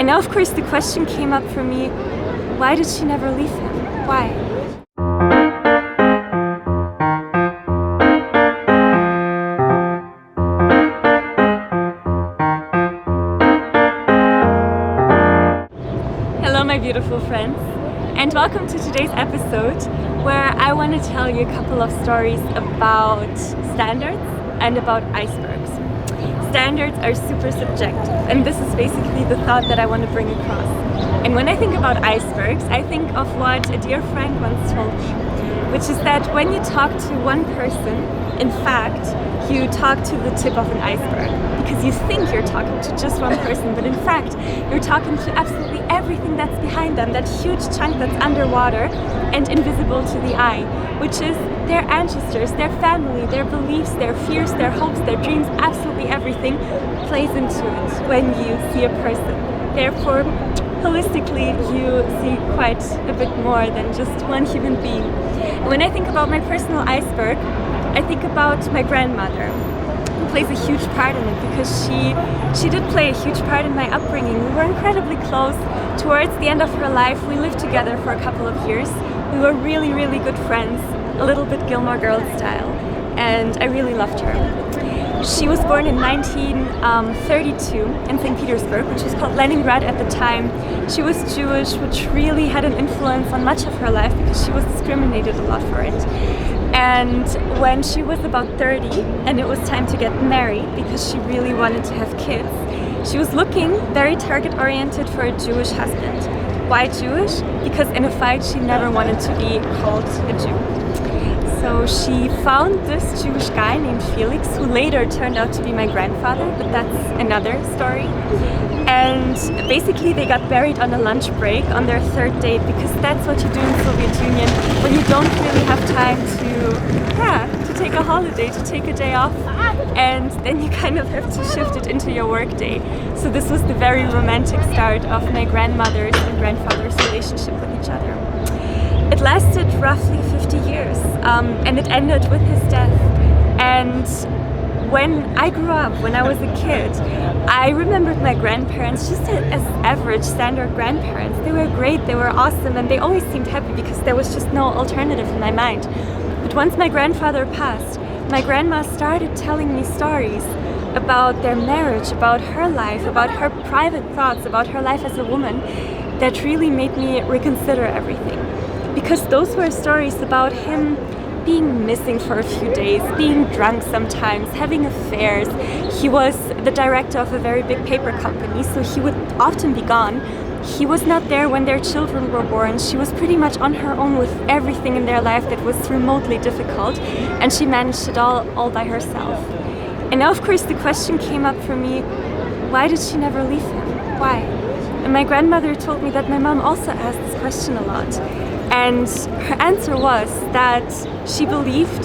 And now of course the question came up for me, why did she never leave him? Why? Hello my beautiful friends, and welcome to today's episode where I want to tell you a couple of stories about standards and about icebergs. Standards are super subjective, and this is basically the thought that I want to bring across. And when I think about icebergs, I think of what a dear friend once told me, which is that when you talk to one person, in fact, you talk to the tip of an iceberg, because you think you're talking to just one person, but in fact, you're talking to absolutely everything that's behind them, that huge chunk that's underwater and invisible to the eye, which is their ancestors, their family, their beliefs, their fears, their hopes, their dreams, absolutely everything plays into it when you see a person. Therefore, holistically, you see quite a bit more than just one human being. When I think about my personal iceberg, I think about my grandmother, who plays a huge part in it, because she did play a huge part in my upbringing. We were incredibly close. Towards the end of her life, we lived together for a couple of years. We were really, really good friends, a little bit Gilmore Girls style, and I really loved her. She was born in 1932 in St. Petersburg, which was called Leningrad at the time. She was Jewish, which really had an influence on much of her life because she was discriminated a lot for it. And when she was about 30 and it was time to get married because she really wanted to have kids, she was looking very target-oriented for a Jewish husband. Why Jewish? Because in a fight she never wanted to be called a Jew. So she found this Jewish guy named Felix, who later turned out to be my grandfather, but that's another story. And basically they got married on a lunch break on their third date, because that's what you do in the Soviet Union when you don't really have time to take a holiday, to take a day off, and then you kind of have to shift it into your work day. So this was the very romantic start of my grandmother's and grandfather's relationship with each other. It lasted roughly 50 years, and it ended with his death. And when I grew up, when I was a kid, I remembered my grandparents just as average, standard grandparents. They were great, they were awesome, and they always seemed happy because there was just no alternative in my mind. But once my grandfather passed, my grandma started telling me stories about their marriage, about her life, about her private thoughts, about her life as a woman, that really made me reconsider everything. Because those were stories about him being missing for a few days, being drunk sometimes, having affairs. He was the director of a very big paper company, so he would often be gone. He was not there when their children were born. She was pretty much on her own with everything in their life that was remotely difficult, and she managed it all by herself. And now of course the question came up for me, why did she never leave him? Why? And my grandmother told me that my mom also asked this question a lot. And her answer was that she believed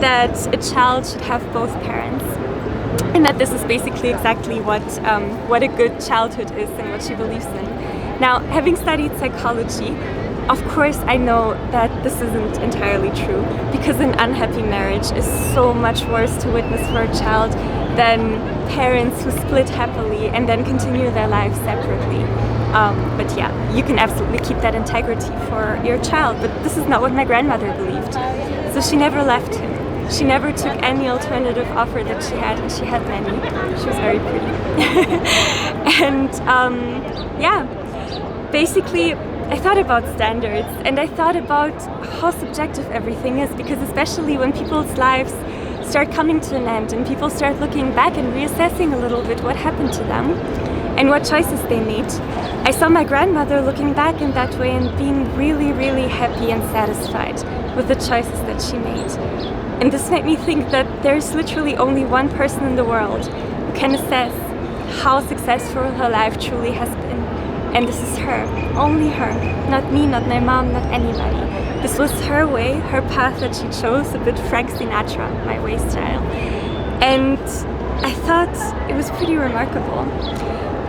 that a child should have both parents, and that this is basically exactly what a good childhood is and what she believes in. Now, having studied psychology, of course I know that this isn't entirely true, because an unhappy marriage is so much worse to witness for a child than parents who split happily and then continue their lives separately. But yeah, you can absolutely keep that integrity for your child, but this is not what my grandmother believed. So she never left him. She never took any alternative offer that she had, and she had many. She was very pretty. And yeah, basically I thought about standards, and I thought about how subjective everything is, because especially when people's lives start coming to an end and people start looking back and reassessing a little bit what happened to them and what choices they made, I saw my grandmother looking back in that way and being really, really happy and satisfied with the choices that she made. And this made me think that there's literally only one person in the world who can assess how successful her life truly has been. And this is her, only her, not me, not my mom, not anybody. This was her way, her path that she chose, a bit Frank Sinatra, my way style. And I thought it was pretty remarkable.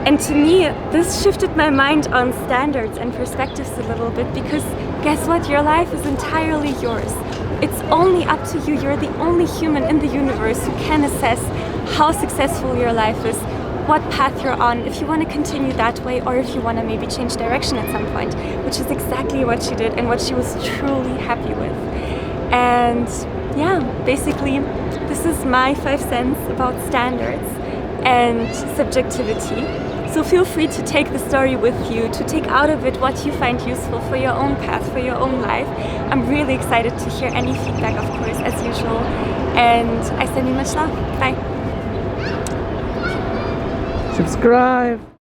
And to me, this shifted my mind on standards and perspectives a little bit, because guess what? Your life is entirely yours. It's only up to you. You're the only human in the universe who can assess how successful your life is, what path you're on, if you want to continue that way or if you want to maybe change direction at some point, which is exactly what she did and what she was truly happy with. And yeah, basically this is my 5 cents about standards and subjectivity. So feel free to take the story with you, to take out of it what you find useful for your own path, for your own life. I'm really excited to hear any feedback, of course, as usual. And I send you much love. Bye. Subscribe.